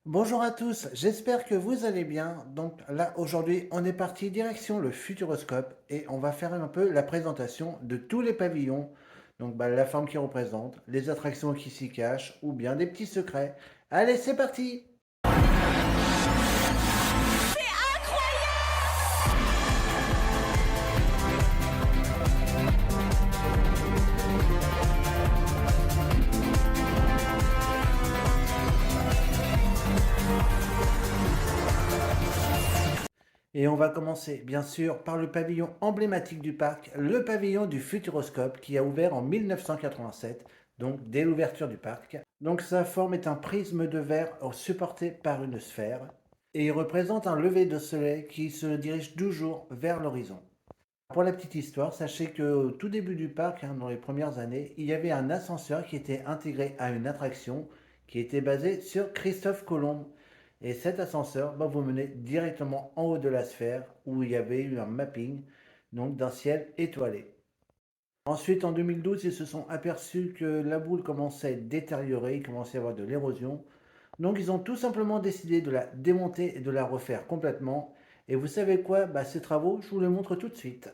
Bonjour à tous, j'espère que vous allez bien. Donc là, aujourd'hui, on est parti direction le Futuroscope et on va faire un peu la présentation de tous les pavillons. Donc la forme qui représente, les attractions qui s'y cachent ou bien des petits secrets. Allez, c'est parti! Et on va commencer bien sûr par le pavillon emblématique du parc, le pavillon du Futuroscope qui a ouvert en 1987, donc dès l'ouverture du parc. Donc sa forme est un prisme de verre supporté par une sphère et il représente un lever de soleil qui se dirige toujours vers l'horizon. Pour la petite histoire, sachez qu'au tout début du parc, dans les premières années, il y avait un ascenseur qui était intégré à une attraction qui était basée sur Christophe Colomb. Et cet ascenseur va vous mener directement en haut de la sphère où il y avait eu un mapping donc d'un ciel étoilé. Ensuite, en 2012, ils se sont aperçus que la boule commençait à détériorer, il commençait à y avoir de l'érosion. Donc, ils ont tout simplement décidé de la démonter et de la refaire complètement. Et vous savez quoi? Ces travaux, je vous les montre tout de suite.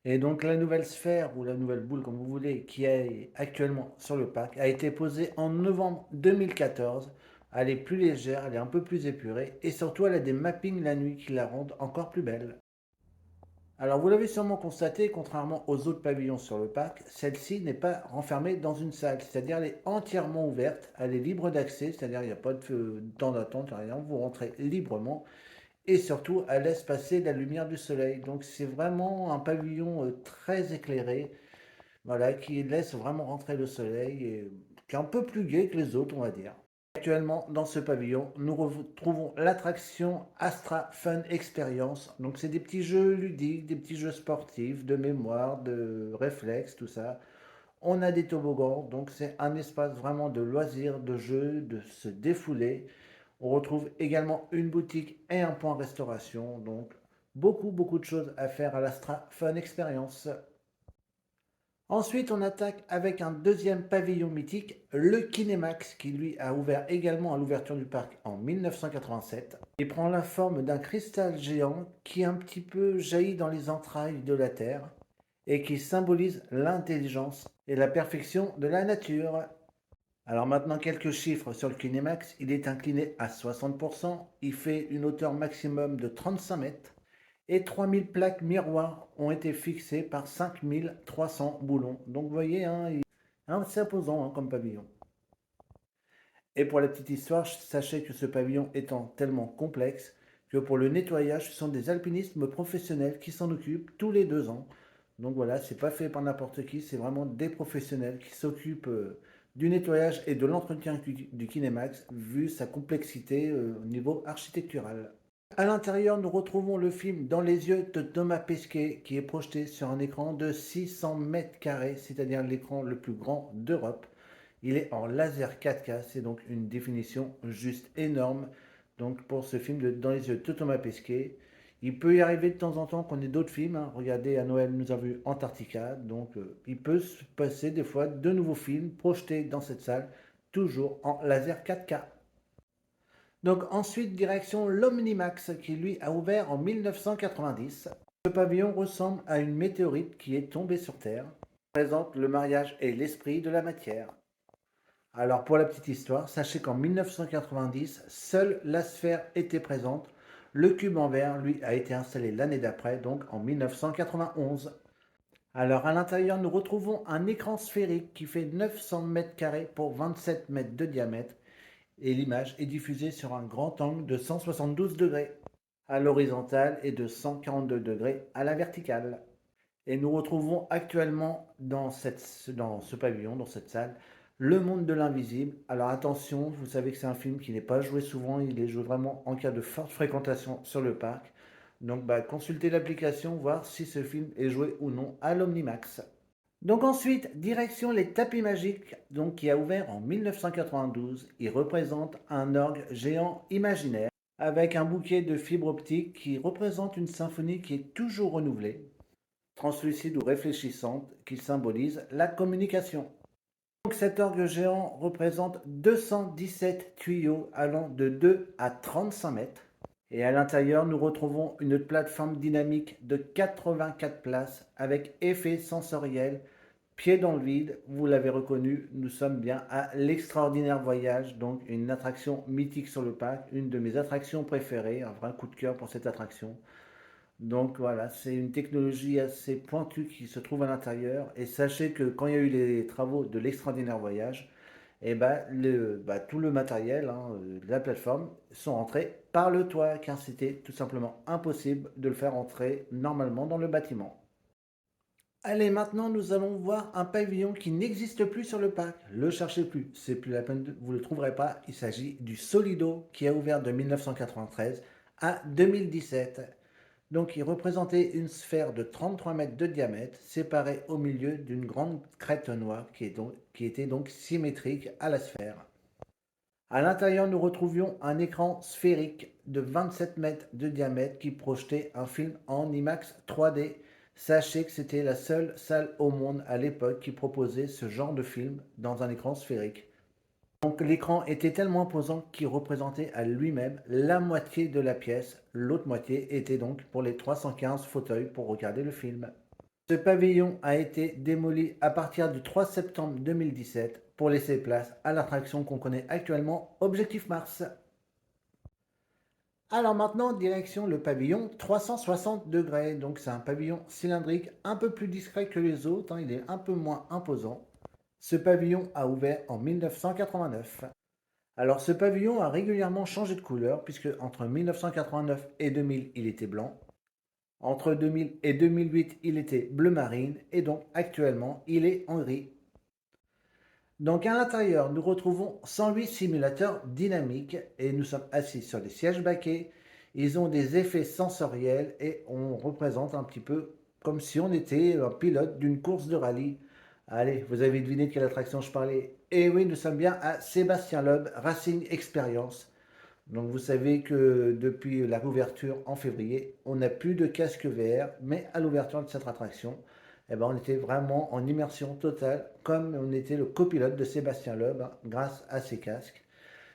Et donc la nouvelle sphère ou la nouvelle boule comme vous voulez qui est actuellement sur le parc a été posée en novembre 2014. Elle est plus légère, elle est un peu plus épurée et surtout elle a des mappings la nuit qui la rendent encore plus belle. Alors vous l'avez sûrement constaté, contrairement aux autres pavillons sur le parc, celle-ci n'est pas renfermée dans une salle, c'est-à-dire elle est entièrement ouverte, elle est libre d'accès, c'est-à-dire il n'y a pas de temps d'attente, rien, vous rentrez librement et surtout elle laisse passer la lumière du soleil. Donc c'est vraiment un pavillon très éclairé, voilà, qui laisse vraiment rentrer le soleil et qui est un peu plus gai que les autres, on va dire. Actuellement, dans ce pavillon, nous retrouvons l'attraction Astra Fun Experience. Donc, c'est des petits jeux ludiques, des petits jeux sportifs, de mémoire, de réflexes, tout ça. On a des toboggans, donc c'est un espace vraiment de loisirs, de jeux, de se défouler. On retrouve également une boutique et un point restauration. Donc, beaucoup de choses à faire à l'Astra Fun Experience. Ensuite, on attaque avec un deuxième pavillon mythique, le Kinemax, qui lui a ouvert également à l'ouverture du parc en 1987. Il prend la forme d'un cristal géant qui un petit peu jaillit dans les entrailles de la Terre et qui symbolise l'intelligence et la perfection de la nature. Alors maintenant quelques chiffres sur le Kinemax. Il est incliné à 60%, il fait une hauteur maximum de 35 mètres et 3000 plaques miroirs ont été fixées par 5300 boulons. Donc vous voyez, c'est imposant comme pavillon. Et pour la petite histoire, sachez que ce pavillon étant tellement complexe que pour le nettoyage, ce sont des alpinistes professionnels qui s'en occupent tous les 2 ans. Donc voilà, c'est pas fait par n'importe qui, c'est vraiment des professionnels qui s'occupent du nettoyage et de l'entretien du Kinemax, vu sa complexité au niveau architectural. À l'intérieur, nous retrouvons le film Dans les yeux de Thomas Pesquet, qui est projeté sur un écran de 600 mètres carrés, c'est-à-dire l'écran le plus grand d'Europe. Il est en laser 4K, c'est donc une définition juste énorme. Donc pour ce film de Dans les yeux de Thomas Pesquet, il peut y arriver de temps en temps qu'on ait d'autres films, hein. Regardez, à Noël, nous avons vu Antarctica. Donc il peut se passer des fois de nouveaux films projetés dans cette salle, toujours en laser 4K. Donc ensuite, direction l'Omnimax qui lui a ouvert en 1990. Ce pavillon ressemble à une météorite qui est tombée sur Terre. Il présente le mariage et l'esprit de la matière. Alors pour la petite histoire, sachez qu'en 1990, seule la sphère était présente. Le cube en verre, lui, a été installé l'année d'après, donc en 1991. Alors à l'intérieur, nous retrouvons un écran sphérique qui fait 900 mètres carrés pour 27 mètres de diamètre et l'image est diffusée sur un grand angle de 172 degrés à l'horizontale et de 142 degrés à la verticale. Et nous retrouvons actuellement dans ce pavillon, dans cette salle, Le Monde de l'Invisible. Alors attention, vous savez que c'est un film qui n'est pas joué souvent, il est joué vraiment en cas de forte fréquentation sur le parc. Donc consultez l'application, voir si ce film est joué ou non à l'Omnimax. Donc ensuite, direction les tapis magiques, donc qui a ouvert en 1992. Il représente un orgue géant imaginaire avec un bouquet de fibres optiques qui représente une symphonie qui est toujours renouvelée, translucide ou réfléchissante, qui symbolise la communication. Donc cet orgue géant représente 217 tuyaux allant de 2 à 35 mètres. Et à l'intérieur, nous retrouvons une plateforme dynamique de 84 places avec effet sensoriel. Pied dans le vide, vous l'avez reconnu, nous sommes bien à l'extraordinaire voyage, donc une attraction mythique sur le parc, une de mes attractions préférées, un vrai coup de cœur pour cette attraction. Donc voilà, c'est une technologie assez pointue qui se trouve à l'intérieur. Et sachez que quand il y a eu les travaux de l'extraordinaire voyage, tout le matériel, de la plateforme sont rentrés par le toit, car c'était tout simplement impossible de le faire entrer normalement dans le bâtiment. Allez, maintenant nous allons voir un pavillon qui n'existe plus sur le parc. Le cherchez plus, c'est plus la peine, vous ne le trouverez pas. Il s'agit du Solido qui a ouvert de 1993 à 2017. Donc il représentait une sphère de 33 mètres de diamètre, séparée au milieu d'une grande crête noire qui était donc symétrique à la sphère. À l'intérieur, nous retrouvions un écran sphérique de 27 mètres de diamètre qui projetait un film en IMAX 3D. Sachez que c'était la seule salle au monde à l'époque qui proposait ce genre de film dans un écran sphérique. Donc l'écran était tellement imposant qu'il représentait à lui-même la moitié de la pièce. L'autre moitié était donc pour les 315 fauteuils pour regarder le film. Ce pavillon a été démoli à partir du 3 septembre 2017 pour laisser place à l'attraction qu'on connaît actuellement, Objectif Mars. Alors maintenant, direction le pavillon 360 degrés. Donc c'est un pavillon cylindrique un peu plus discret que les autres, il est un peu moins imposant. Ce pavillon a ouvert en 1989. Alors ce pavillon a régulièrement changé de couleur puisque entre 1989 et 2000 il était blanc. Entre 2000 et 2008 il était bleu marine et donc actuellement il est en gris. Donc à l'intérieur nous retrouvons 108 simulateurs dynamiques et nous sommes assis sur des sièges baquets. Ils ont des effets sensoriels et on représente un petit peu comme si on était un pilote d'une course de rallye. Allez, vous avez deviné de quelle attraction je parlais. Et oui, nous sommes bien à Sébastien Loeb Racing Experience. Donc vous savez que depuis la réouverture en février, on n'a plus de casque VR, mais à l'ouverture de cette attraction, on était vraiment en immersion totale, comme on était le copilote de Sébastien Loeb, grâce à ces casques.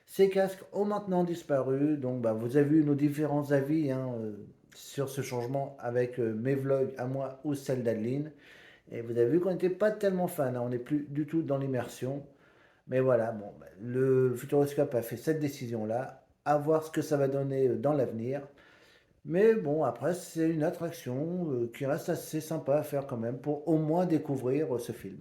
Ces casques ont maintenant disparu, donc vous avez vu nos différents avis sur ce changement avec mes vlogs à moi ou celle d'Adeline. Et vous avez vu qu'on n'était pas tellement fan, on n'est plus du tout dans l'immersion. Mais voilà, bon, le Futuroscope a fait cette décision-là, à voir ce que ça va donner dans l'avenir. Mais bon, après, c'est une attraction qui reste assez sympa à faire quand même pour au moins découvrir ce film.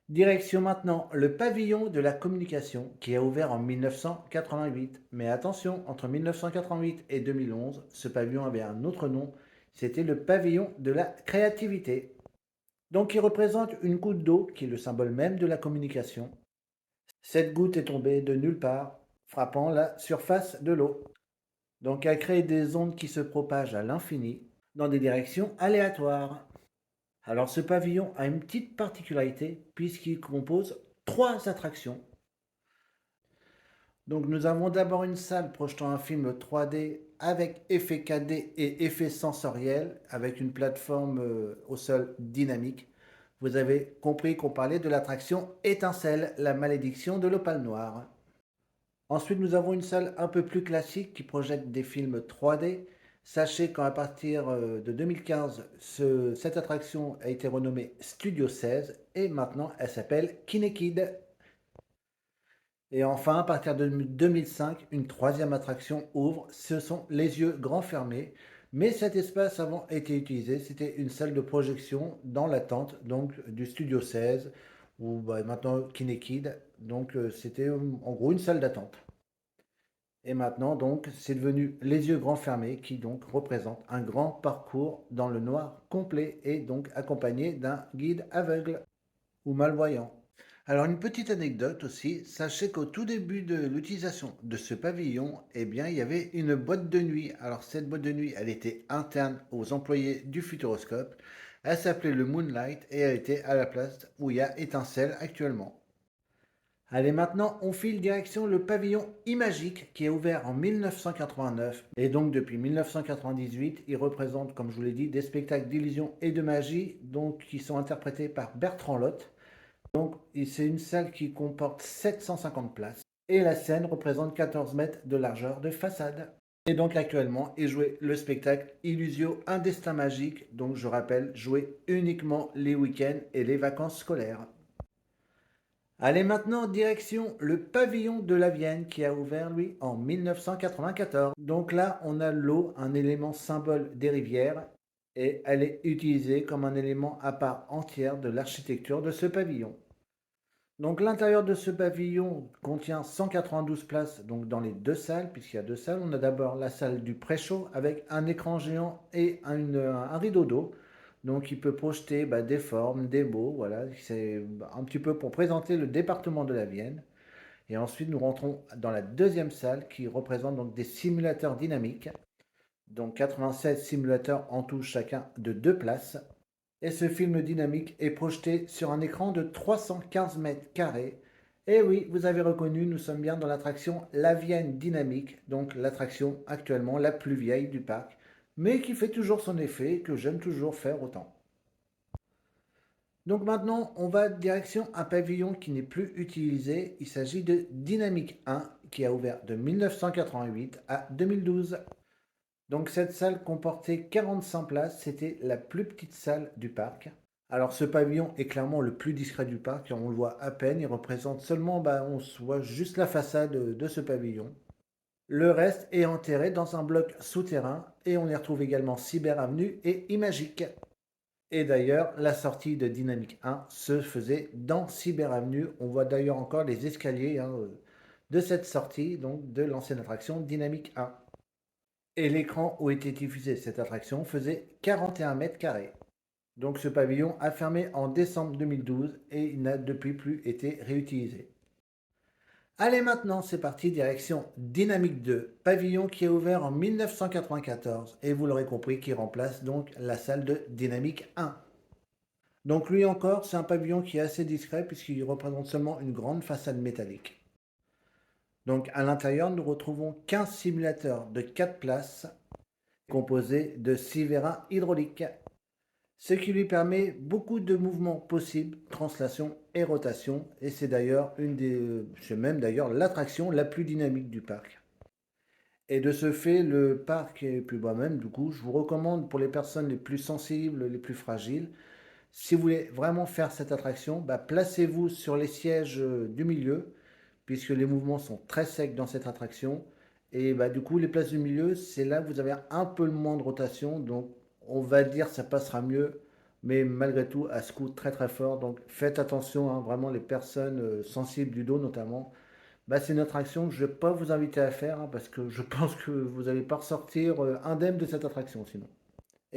Direction maintenant le pavillon de la communication qui a ouvert en 1988. Mais attention, entre 1988 et 2011, ce pavillon avait un autre nom, c'était le pavillon de la créativité. Donc il représente une goutte d'eau qui est le symbole même de la communication. Cette goutte est tombée de nulle part, frappant la surface de l'eau. Donc elle crée des ondes qui se propagent à l'infini, dans des directions aléatoires. Alors ce pavillon a une petite particularité, puisqu'il compose trois attractions. Donc nous avons d'abord une salle projetant un film 3D avec effet 4D et effet sensoriel, avec une plateforme au sol dynamique. Vous avez compris qu'on parlait de l'attraction Étincelle, la malédiction de l'opale noire. Ensuite, nous avons une salle un peu plus classique qui projette des films 3D. Sachez qu'à partir de 2015, cette attraction a été renommée Studio 16 et maintenant elle s'appelle Kinekid. Et enfin, à partir de 2005, une troisième attraction ouvre, ce sont les yeux grands fermés. Mais cet espace avant été utilisé, c'était une salle de projection dans l'attente donc du Studio 16 ou maintenant Kinekid. Donc c'était en gros une salle d'attente. Et maintenant donc c'est devenu les yeux grands fermés qui donc représente un grand parcours dans le noir complet et donc accompagné d'un guide aveugle ou malvoyant. Alors une petite anecdote aussi, sachez qu'au tout début de l'utilisation de ce pavillon, eh bien il y avait une boîte de nuit. Alors cette boîte de nuit, elle était interne aux employés du Futuroscope. Elle s'appelait le Moonlight et elle était à la place où il y a Étincelle actuellement. Allez, maintenant, on file direction le pavillon Imagique qui est ouvert en 1989. Et donc, depuis 1998, il représente, comme je vous l'ai dit, des spectacles d'illusion et de magie donc, qui sont interprétés par Bertrand Lotte. Donc, c'est une salle qui comporte 750 places. Et la scène représente 14 mètres de largeur de façade. Et donc, actuellement, est joué le spectacle Illusio, un destin magique. Donc, je rappelle, joué uniquement les week-ends et les vacances scolaires. Allez maintenant, direction le pavillon de la Vienne qui a ouvert lui en 1994. Donc là, on a l'eau, un élément symbole des rivières, et elle est utilisée comme un élément à part entière de l'architecture de ce pavillon. Donc l'intérieur de ce pavillon contient 192 places donc dans les deux salles, puisqu'il y a deux salles. On a d'abord la salle du pré-show avec un écran géant et un rideau d'eau. Donc il peut projeter des formes, des mots, voilà. C'est un petit peu pour présenter le département de la Vienne. Et ensuite nous rentrons dans la deuxième salle qui représente donc des simulateurs dynamiques. Donc 96 simulateurs en tout, chacun de deux places. Et ce film dynamique est projeté sur un écran de 315 mètres carrés. Et oui, vous avez reconnu, nous sommes bien dans l'attraction La Vienne Dynamique, donc l'attraction actuellement la plus vieille du parc, mais qui fait toujours son effet et que j'aime toujours faire autant. Donc maintenant, on va direction un pavillon qui n'est plus utilisé. Il s'agit de Dynamique 1 qui a ouvert de 1988 à 2012. Donc cette salle comportait 45 places, c'était la plus petite salle du parc. Alors ce pavillon est clairement le plus discret du parc, on le voit à peine, il représente seulement, on voit juste la façade de ce pavillon. Le reste est enterré dans un bloc souterrain et on y retrouve également Cyber Avenue et Imagique. Et d'ailleurs, la sortie de Dynamique 1 se faisait dans Cyber Avenue. On voit d'ailleurs encore les escaliers de cette sortie, donc de l'ancienne attraction Dynamique 1. Et l'écran où était diffusée cette attraction faisait 41 mètres carrés. Donc ce pavillon a fermé en décembre 2012 et il n'a depuis plus été réutilisé. Allez maintenant, c'est parti, direction Dynamique 2, pavillon qui est ouvert en 1994 et vous l'aurez compris qui remplace donc la salle de Dynamique 1. Donc lui encore, c'est un pavillon qui est assez discret puisqu'il représente seulement une grande façade métallique. Donc à l'intérieur, nous retrouvons 15 simulateurs de 4 places composés de 6 vérins hydrauliques, ce qui lui permet beaucoup de mouvements possibles, translation et rotation, et c'est même d'ailleurs l'attraction la plus dynamique du parc. Et de ce fait, le parc, et puis moi-même, du coup, je vous recommande pour les personnes les plus sensibles, les plus fragiles, si vous voulez vraiment faire cette attraction, placez-vous sur les sièges du milieu, puisque les mouvements sont très secs dans cette attraction. Et du coup, les places du milieu, c'est là que vous avez un peu le moins de rotation. Donc, on va dire ça passera mieux. Mais malgré tout, elle secoue très très fort. Donc, faites attention, hein, vraiment les personnes sensibles du dos notamment. C'est une attraction que je ne vais pas vous inviter à faire, hein, parce que je pense que vous n'allez pas ressortir indemne de cette attraction sinon.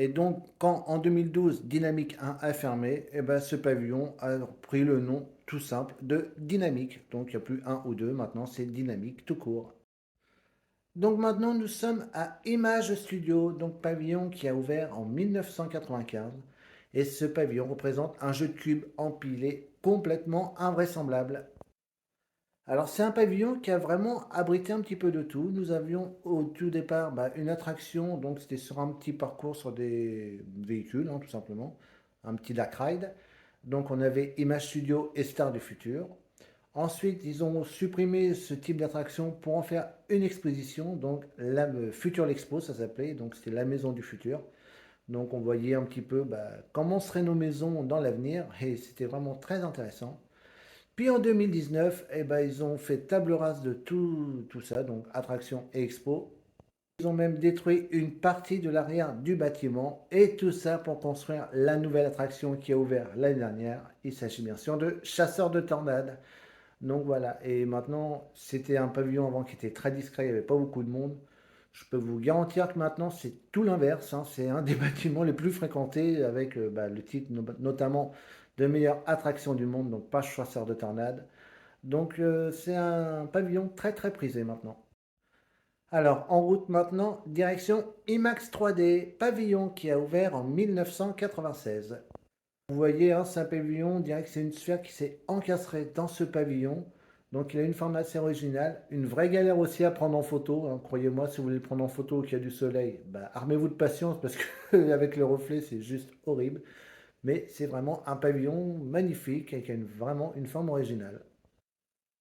Et donc, quand en 2012, Dynamique 1 a fermé, eh ben, ce pavillon a pris le nom tout simple de Dynamique. Donc, il n'y a plus un ou deux, maintenant c'est Dynamique tout court. Donc maintenant, nous sommes à Image Studio, donc pavillon qui a ouvert en 1995. Et ce pavillon représente un jeu de cubes empilé complètement invraisemblable. Alors c'est un pavillon qui a vraiment abrité un petit peu de tout. Nous avions au tout départ une attraction, donc c'était sur un petit parcours sur des véhicules, tout simplement, un petit dark ride. Donc on avait Image Studio et Star du Futur. Ensuite, ils ont supprimé ce type d'attraction pour en faire une exposition, donc la Future l'Expo, ça s'appelait, donc c'était la maison du futur. Donc on voyait un petit peu comment seraient nos maisons dans l'avenir, et c'était vraiment très intéressant. Puis en 2019, ils ont fait table rase de tout ça, donc attraction et expo. Ils ont même détruit une partie de l'arrière du bâtiment, et tout ça pour construire la nouvelle attraction qui a ouvert l'année dernière. Il s'agit bien sûr de Chasseurs de Tornades. Donc voilà, et maintenant, c'était un pavillon avant qui était très discret, il n'y avait pas beaucoup de monde. Je peux vous garantir que maintenant, c'est tout l'inverse, hein. C'est un des bâtiments les plus fréquentés avec le titre notamment de meilleure attraction du monde, donc pas chasseur de tornades. Donc c'est un pavillon très très prisé maintenant. Alors, en route maintenant, direction IMAX 3D, pavillon qui a ouvert en 1996. Vous voyez, hein, c'est un pavillon, on dirait que c'est une sphère qui s'est encastrée dans ce pavillon. Donc il a une forme assez originale. Une vraie galère aussi à prendre en photo, hein. Croyez-moi, si vous voulez le prendre en photo qu'il y a du soleil, armez-vous de patience parce que avec le reflet, c'est juste horrible. Mais c'est vraiment un pavillon magnifique et qui a vraiment une forme originale.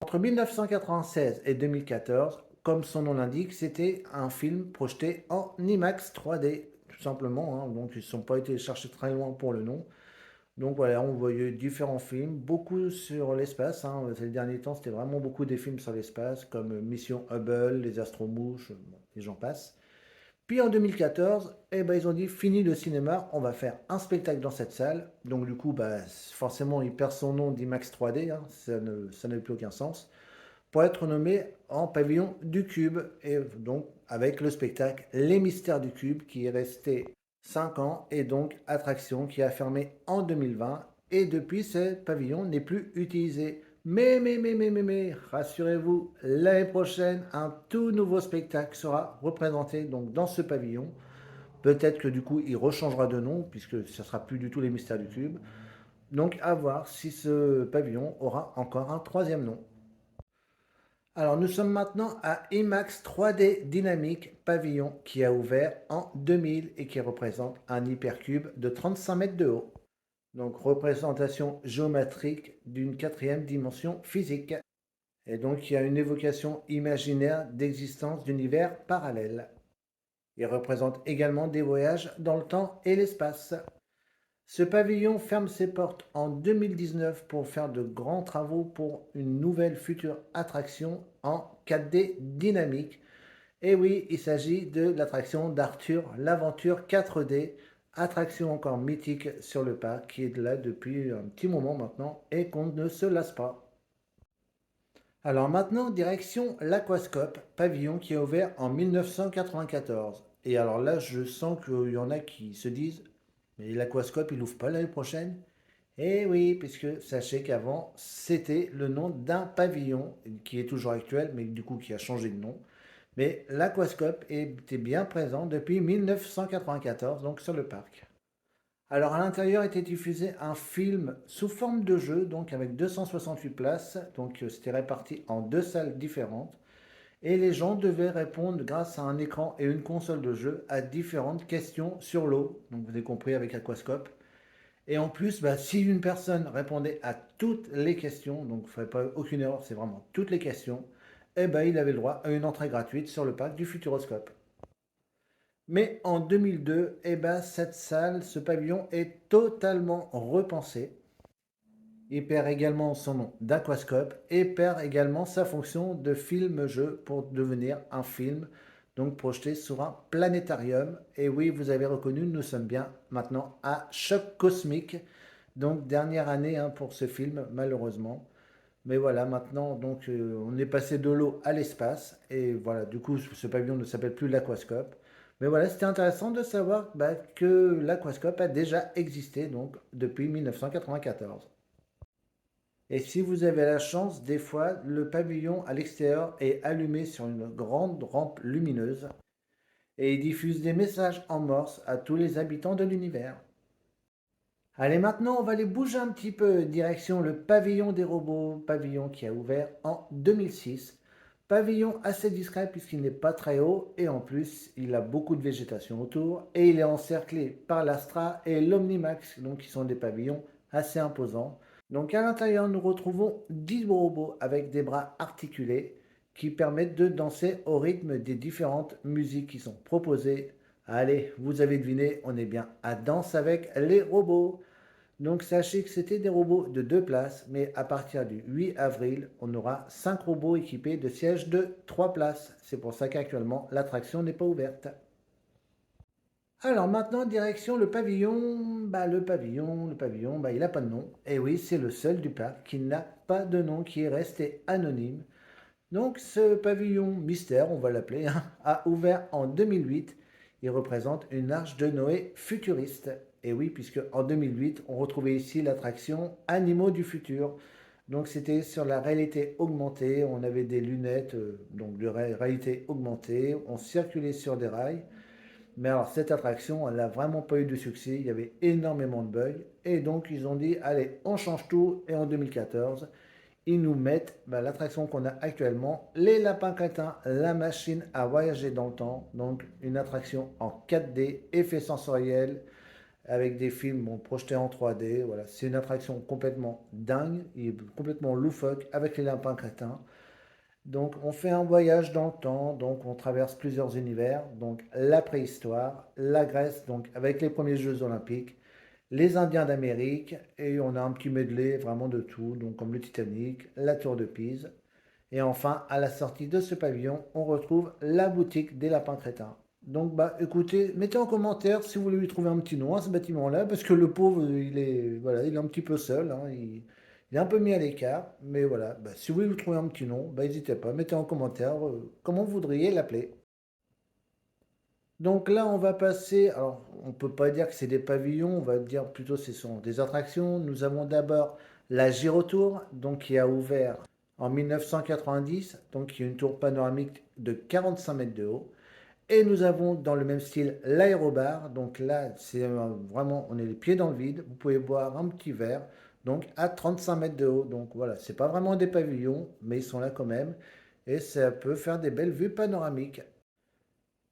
Entre 1996 et 2014, comme son nom l'indique, c'était un film projeté en IMAX 3D, tout simplement, hein. Donc ils ne sont pas été chercher très loin pour le nom. Donc voilà, on voyait différents films, beaucoup sur l'espace, hein. Ces derniers temps, c'était vraiment beaucoup des films sur l'espace, comme Mission Hubble, Les Astromouches, bon, et j'en passe. Puis en 2014, ils ont dit fini le cinéma, on va faire un spectacle dans cette salle. Donc du coup, forcément, il perd son nom d'IMAX 3D, hein, ça n'a plus aucun sens, pour être nommé en pavillon du Cube. Et donc avec le spectacle Les Mystères du Cube qui est resté 5 ans et donc attraction qui a fermé en 2020. Et depuis, ce pavillon n'est plus utilisé. Mais, rassurez-vous, l'année prochaine, un tout nouveau spectacle sera représenté donc dans ce pavillon. Peut-être que du coup, il rechangera de nom, puisque ce ne sera plus du tout les Mystères du Cube. Donc, à voir si ce pavillon aura encore un troisième nom. Alors, nous sommes maintenant à IMAX 3D Dynamique Pavillon qui a ouvert en 2000 et qui représente un hypercube de 35 mètres de haut. Donc, représentation géométrique d'une quatrième dimension physique. Et donc, il y a une évocation imaginaire d'existence d'univers parallèles. Il représente également des voyages dans le temps et l'espace. Ce pavillon ferme ses portes en 2019 pour faire de grands travaux pour une nouvelle future attraction en 4D dynamique. Et oui, il s'agit de l'attraction d'Arthur, l'aventure 4D, attraction encore mythique sur le parc qui est là depuis un petit moment maintenant et qu'on ne se lasse pas. Alors maintenant, direction l'Aquascope, pavillon qui a ouvert en 1994. Et alors là, je sens qu'il y en a qui se disent, mais l'Aquascope, il ouvre pas l'année prochaine? Eh oui, puisque sachez qu'avant, c'était le nom d'un pavillon qui est toujours actuel, mais du coup qui a changé de nom. Mais l'Aquascope était bien présent depuis 1994, donc sur le parc. Alors à l'intérieur était diffusé un film sous forme de jeu, donc avec 268 places, donc c'était réparti en deux salles différentes, et les gens devaient répondre grâce à un écran et une console de jeu à différentes questions sur l'eau, donc vous avez compris avec Aquascope. Et en plus, si une personne répondait à toutes les questions, donc il ne fallait pas aucune erreur, c'est vraiment toutes les questions, il avait le droit à une entrée gratuite sur le parc du Futuroscope. Mais en 2002, cette salle, ce pavillon est totalement repensé. Il perd également son nom d'aquascope et perd également sa fonction de film-jeu pour devenir un film, donc projeté sur un planétarium. Et oui, vous avez reconnu, nous sommes bien maintenant à Choc Cosmique. Donc dernière année, hein, pour ce film, malheureusement. Mais voilà, maintenant, donc, on est passé de l'eau à l'espace. Et voilà, du coup, ce pavillon ne s'appelle plus l'aquascope. Mais voilà, c'était intéressant de savoir que l'aquascope a déjà existé donc depuis 1994. Et si vous avez la chance, des fois, le pavillon à l'extérieur est allumé sur une grande rampe lumineuse et il diffuse des messages en morse à tous les habitants de l'univers. Allez, maintenant, on va aller bouger un petit peu, direction le pavillon des robots, pavillon qui a ouvert en 2006. Pavillon assez discret puisqu'il n'est pas très haut et en plus, il a beaucoup de végétation autour et il est encerclé par l'Astra et l'Omnimax, donc qui sont des pavillons assez imposants. Donc à l'intérieur, nous retrouvons 10 robots avec des bras articulés qui permettent de danser au rythme des différentes musiques qui sont proposées. Allez, vous avez deviné, on est bien à Danse avec les robots. Donc sachez que c'était des robots de 2 places, mais à partir du 8 avril, on aura 5 robots équipés de sièges de 3 places. C'est pour ça qu'actuellement, l'attraction n'est pas ouverte. Alors maintenant, direction le pavillon. Le pavillon, il n'a pas de nom. Et oui, c'est le seul du parc qui n'a pas de nom, qui est resté anonyme. Donc ce pavillon mystère, on va l'appeler, hein, a ouvert en 2008. Il représente une arche de Noé futuriste. Et oui, puisque en 2008, on retrouvait ici l'attraction Animaux du futur. Donc c'était sur la réalité augmentée, on avait des lunettes donc de réalité augmentée, on circulait sur des rails. Mais alors cette attraction, elle n'a vraiment pas eu de succès, il y avait énormément de bugs. Et donc ils ont dit, allez, on change tout. Et en 2014, ils nous mettent l'attraction qu'on a actuellement, les lapins crétins, la machine à voyager dans le temps. Donc une attraction en 4D, effet sensoriel, avec des films projetés en 3D. Voilà, c'est une attraction complètement dingue, et complètement loufoque avec les lapins crétins. Donc on fait un voyage dans le temps, donc on traverse plusieurs univers, donc la préhistoire, la Grèce, donc avec les premiers Jeux olympiques, les Indiens d'Amérique, et on a un petit medley vraiment de tout, donc comme le Titanic, la Tour de Pise. Et enfin, à la sortie de ce pavillon, on retrouve la boutique des lapins crétins. Donc écoutez, mettez en commentaire si vous voulez lui trouver un petit nom à ce bâtiment-là, parce que le pauvre, il est un petit peu seul, hein, il est un peu mis à l'écart, mais voilà, si vous voulez lui trouver un petit nom, n'hésitez pas, mettez en commentaire comment vous voudriez l'appeler. Donc là, on va passer, alors on ne peut pas dire que c'est des pavillons, on va dire plutôt que ce sont des attractions. Nous avons d'abord la Girotour, donc qui a ouvert en 1990, donc qui est une tour panoramique de 45 mètres de haut. Et nous avons dans le même style l'aérobar, donc là c'est vraiment, on est les pieds dans le vide, vous pouvez boire un petit verre, donc à 35 mètres de haut. Donc voilà, c'est pas vraiment des pavillons, mais ils sont là quand même, et ça peut faire des belles vues panoramiques.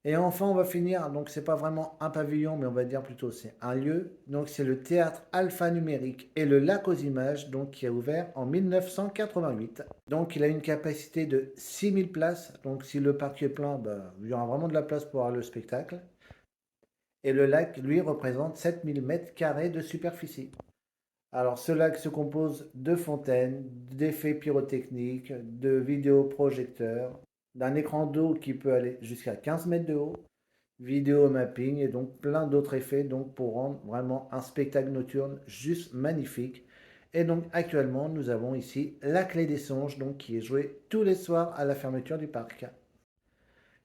Et enfin, on va finir, donc c'est pas vraiment un pavillon, mais on va dire plutôt c'est un lieu. Donc c'est le théâtre alphanumérique et le lac aux images, donc qui a ouvert en 1988. Donc il a une capacité de 6000 places. Donc si le parc est plein, il y aura vraiment de la place pour avoir le spectacle. Et le lac, lui, représente 7000 mètres carrés de superficie. Alors ce lac se compose de fontaines, d'effets pyrotechniques, de vidéoprojecteurs, d'un écran d'eau qui peut aller jusqu'à 15 mètres de haut, vidéo mapping et donc plein d'autres effets donc pour rendre vraiment un spectacle nocturne juste magnifique. Et donc actuellement nous avons ici la clé des songes donc qui est jouée tous les soirs à la fermeture du parc.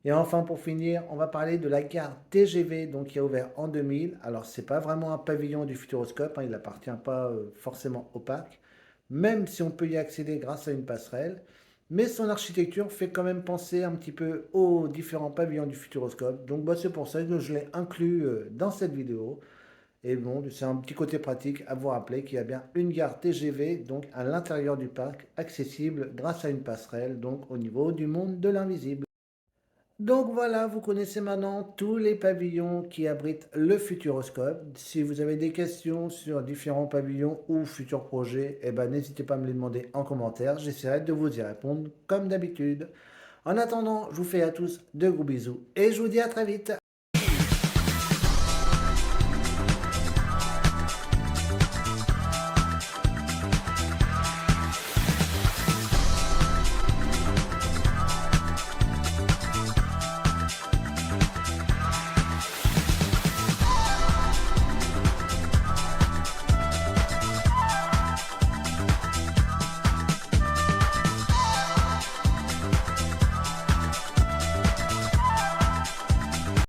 Et enfin pour finir, on va parler de la gare TGV donc qui a ouvert en 2000. Alors c'est pas vraiment un pavillon du Futuroscope, hein, il n'appartient pas forcément au parc, même si on peut y accéder grâce à une passerelle. Mais son architecture fait quand même penser un petit peu aux différents pavillons du Futuroscope. Donc c'est pour ça que je l'ai inclus dans cette vidéo. Et bon, c'est un petit côté pratique à vous rappeler qu'il y a bien une gare TGV donc à l'intérieur du parc, accessible grâce à une passerelle, donc au niveau du monde de l'invisible. Donc voilà, vous connaissez maintenant tous les pavillons qui abritent le Futuroscope. Si vous avez des questions sur différents pavillons ou futurs projets, n'hésitez pas à me les demander en commentaire. J'essaierai de vous y répondre comme d'habitude. En attendant, je vous fais à tous de gros bisous et je vous dis à très vite.